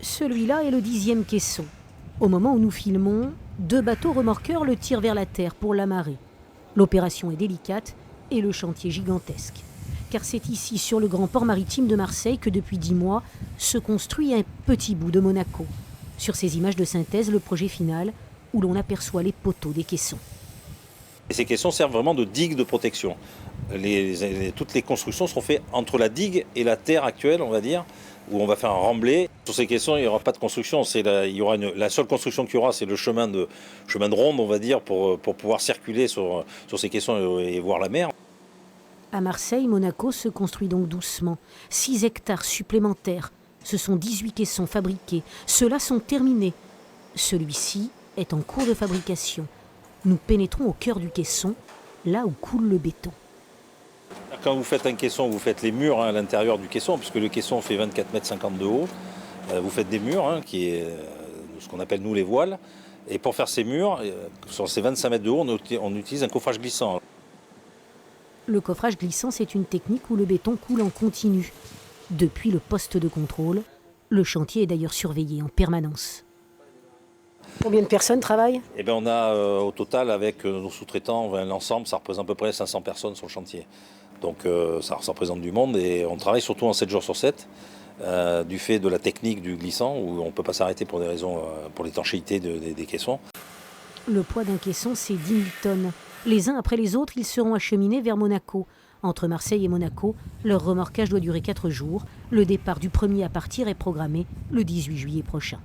Celui-là est le 10e caisson. Au moment où nous filmons, 2 bateaux remorqueurs le tirent vers la terre pour l'amarrer. L'opération est délicate et le chantier gigantesque. Car c'est ici, sur le grand port maritime de Marseille, que depuis 10 mois se construit un petit bout de Monaco. Sur ces images de synthèse, le projet final, où l'on aperçoit les poteaux des caissons. Et ces caissons servent vraiment de digue de protection. Toutes les constructions seront faites entre la digue et la terre actuelle, on va dire, où on va faire un remblai. Sur ces caissons, il n'y aura pas de construction. La seule construction qu'il y aura, c'est le chemin de ronde, on va dire, pour pouvoir circuler sur ces caissons et voir la mer. À Marseille, Monaco se construit donc doucement. 6 hectares supplémentaires. Ce sont 18 caissons fabriqués. Ceux-là sont terminés. Celui-ci est en cours de fabrication. Nous pénétrons au cœur du caisson, là où coule le béton. Quand vous faites un caisson, vous faites les murs à l'intérieur du caisson, puisque le caisson fait 24,50 m de haut. Vous faites des murs, qui est ce qu'on appelle nous les voiles. Et pour faire ces murs, sur ces 25 mètres de haut, on utilise un coffrage glissant. Le coffrage glissant, c'est une technique où le béton coule en continu. Depuis le poste de contrôle, le chantier est d'ailleurs surveillé en permanence. Combien de personnes travaillent ? On a au total, avec nos sous-traitants, l'ensemble, ça représente à peu près 500 personnes sur le chantier. Donc ça représente du monde et on travaille surtout en 7 jours sur 7, du fait de la technique du glissant, où on ne peut pas s'arrêter pour des raisons, pour l'étanchéité des caissons. Le poids d'un caisson, c'est 10 000 tonnes. Les uns après les autres, ils seront acheminés vers Monaco. Entre Marseille et Monaco, leur remorquage doit durer 4 jours. Le départ du premier à partir est programmé le 18 juillet prochain.